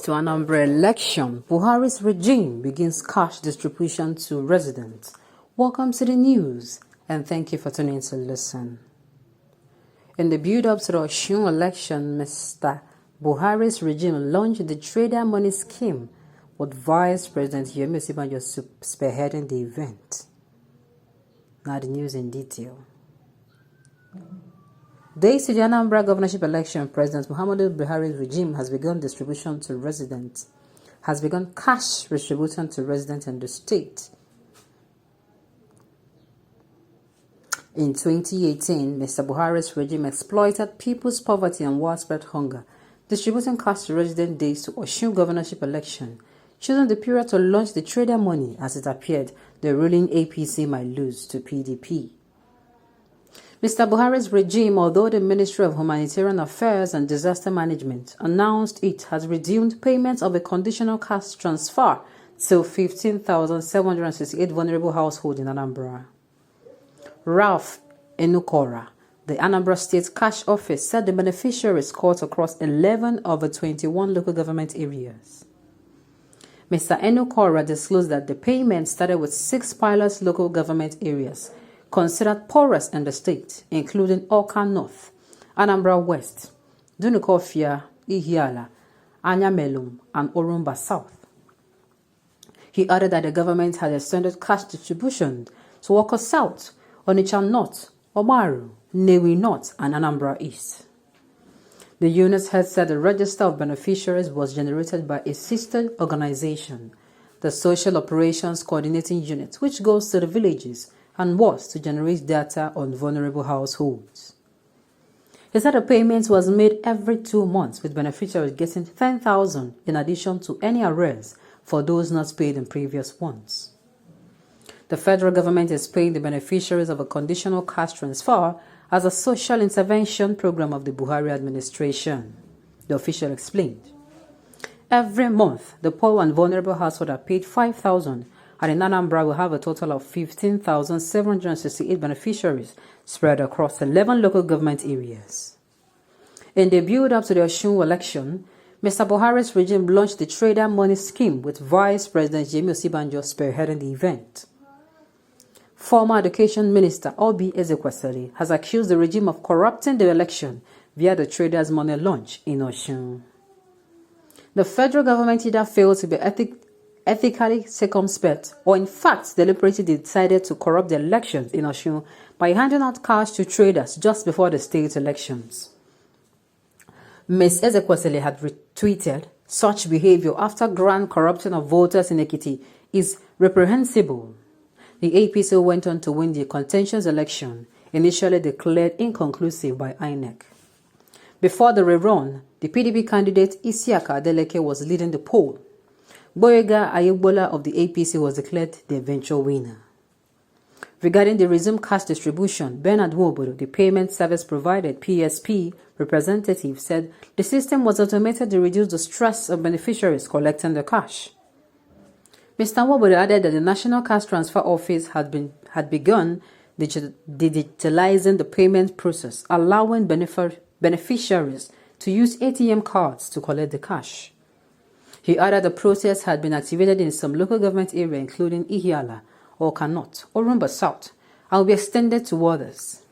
to Anambra election, Buhari's regime begins cash distribution to residents. Welcome to the news, and thank you for tuning in to listen. In the build-up to the Osun election, Mr. Buhari's regime launched the Trader Money Scheme, with Vice President Yemi Osinbajo spearheading the event. Now the news in detail. Days to the Anambra governorship election, President Muhammadu Buhari's regime has begun distribution to residents, cash distribution to residents in the state. In 2018, Mr. Buhari's regime exploited people's poverty and widespread hunger, distributing cash to resident days to Osun governorship election, choosing the period to launch the Trader Money as it appeared the ruling APC might lose to PDP. Mr. Buhari's regime, although the Ministry of Humanitarian Affairs and Disaster Management announced it has resumed payments of a conditional cash transfer to 15,768 vulnerable households in Anambra. Ralph Enukora, the Anambra State Cash Office, said the beneficiaries cut across 11 of the 21 local government areas. Mr. Enukora disclosed that the payment started with 6 pilot local government areas considered poorest in the state, including Awka North, Anambra West, Dunukofia, Ihiala, Anyamelum, and Orumba South. He added that the government had extended cash distribution to Awka South, Onitsha North, Omaru, Newi North, and Anambra East. The unit head said the register of beneficiaries was generated by a sister organization, the Social Operations Coordinating Unit, which goes to the villages and was to generate data on vulnerable households. He said the payment was made every 2 months, with beneficiaries getting 10,000 in addition to any arrears for those not paid in previous ones. The federal government is paying the beneficiaries of a conditional cash transfer as a social intervention program of the Buhari administration, the official explained. Every month, the poor and vulnerable households are paid 5,000, and in Anambra will have a total of 15,768 beneficiaries spread across 11 local government areas. In the build-up to the Osun election, Mr. Buhari's regime launched the Trader Money Scheme with Vice President Yemi Osinbajo spearheading the event. Former Education Minister Obi Ezekwesili has accused the regime of corrupting the election via the Traders Money launch in Osun. The federal government either failed to be ethically circumspect or in fact deliberately decided to corrupt the elections in Osun by handing out cash to traders just before the state elections. Ms. Ezekwesili had retweeted such behavior after grand corruption of voters in Ekiti is reprehensible. The APC went on to win the contentious election, initially declared inconclusive by INEC. Before the rerun, the PDP candidate Isiaka Adeleke was leading the poll. Boyega Ayebola of the APC was declared the eventual winner. Regarding the resumed cash distribution, Bernard Nwobodo, the payment service provided PSP representative, said the system was automated to reduce the stress of beneficiaries collecting the cash. Mr. Nwobodo added that the National Cash Transfer Office had begun digitalizing the payment process, allowing beneficiaries to use ATM cards to collect the cash. He added the process had been activated in some local government areas, including Ihiala, Awka North, Orumba South, and will be extended to others.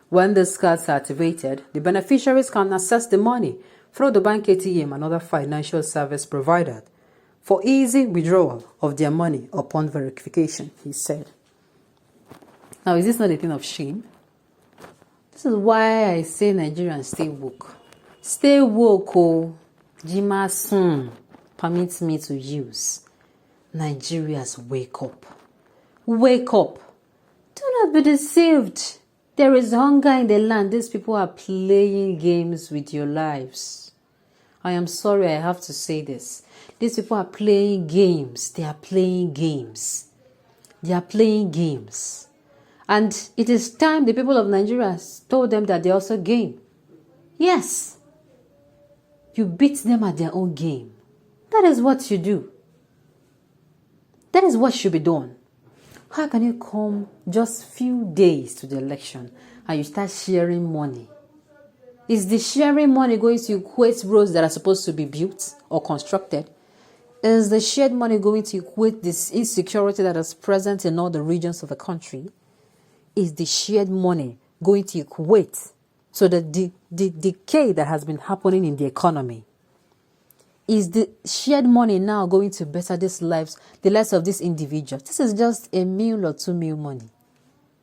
When these cards are activated, the beneficiaries can access the money through the bank ATM and other financial service provided for easy withdrawal of their money upon verification, he said. Now, is this not a thing of shame? This is why I say Nigerians stay woke. Stay woke, oh. Jimasun permits me to use. Nigerians, wake up. Wake up. Do not be deceived. There is hunger in the land. These people are playing games with your lives. I am sorry I have to say this. These people are playing games. They are playing games. They are playing games. And it is time the people of Nigeria told them that they also game. Yes. You beat them at their own game. That is what you do. That is what should be done. How can you come just few days to the election and you start sharing money? Is the sharing money going to equate roads that are supposed to be built or constructed? Is the shared money going to equate this insecurity that is present in all the regions of the country? Is the shared money going to equate so that the decay that has been happening in the economy? Is the shared money now going to better these lives, the lives of these individuals? This is just a meal or 2 meal money.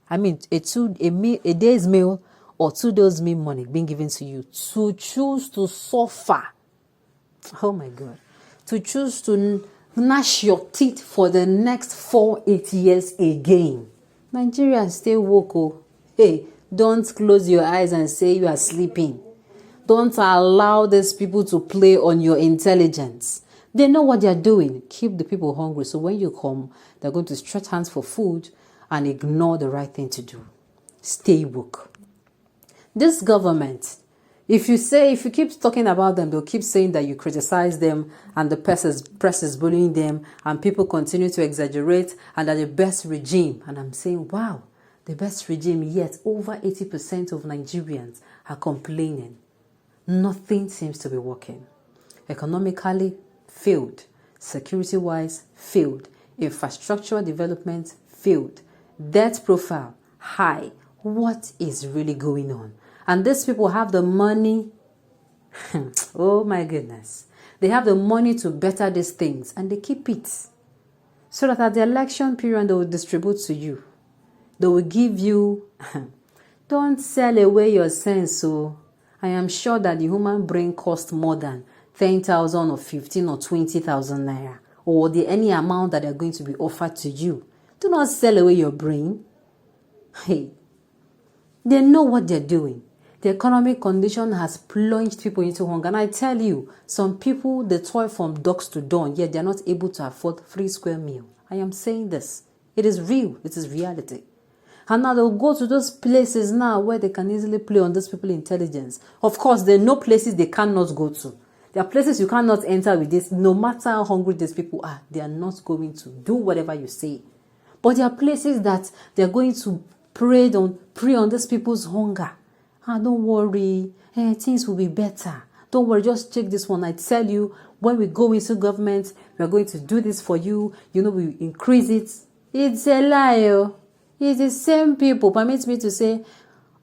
I mean, a day's meal or 2 days meal money being given to you to choose to suffer. Oh my God. To choose to gnash your teeth for the next 4-8 years again. Nigerians, stay woke. Oh. Hey, don't close your eyes and say you are sleeping. Don't allow these people to play on your intelligence. They know what they are doing. Keep the people hungry. So when you come, they're going to stretch hands for food and ignore the right thing to do. Stay woke. This government, if you keep talking about them, they'll keep saying that you criticize them and the press is bullying them and people continue to exaggerate and they're the best regime. And I'm saying, wow, the best regime, yet over 80% of Nigerians are complaining. Nothing seems to be working. Economically, failed. Security-wise, failed. Infrastructural development, failed. Debt profile, high. What is really going on? And these people have the money. Oh my goodness. They have the money to better these things and they keep it. So that at the election period, they will distribute to you. They will give you. Don't sell away your sense. So I am sure that the human brain costs more than 10,000 or 15 or 20,000 naira. Or any amount that are going to be offered to you. Do not sell away your brain. Hey. They know what they're doing. The economic condition has plunged people into hunger. And I tell you, some people, they toil from dusk to dawn, yet they're not able to afford 3 square meal. I am saying this. It is real. It is reality. And now they'll go to those places now where they can easily play on those people's intelligence. Of course, there are no places they cannot go to. There are places you cannot enter with this. No matter how hungry these people are, they are not going to do whatever you say. But there are places that they're going to prey on these people's hunger. Don't worry, things will be better. Don't worry, just check this one. I tell you, when we go into government, we are going to do this for you. We increase it. It's a lie. It's the same people. Permit me to say,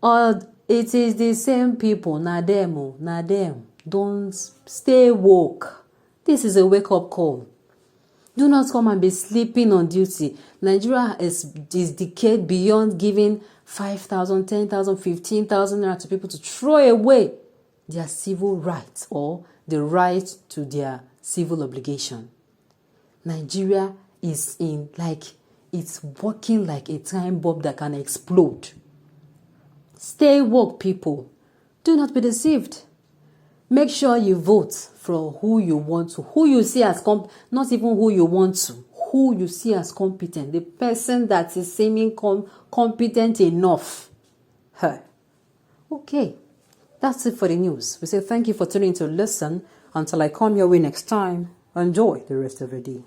it is the same people. Na them. Don't stay woke. This is a wake-up call. Do not come and be sleeping on duty. Nigeria is decayed beyond giving 5,000, 10,000, 15,000 naira to people to throw away their civil rights or the right to their civil obligation. Nigeria is it's working like a time bomb that can explode. Stay woke, people. Do not be deceived. Make sure you vote for who you want to, who you see as not even who you want to, who you see as competent, the person that is seeming competent enough. Okay, that's it for the news. We say thank you for tuning in to listen. Until I come your way next time, enjoy the rest of your day.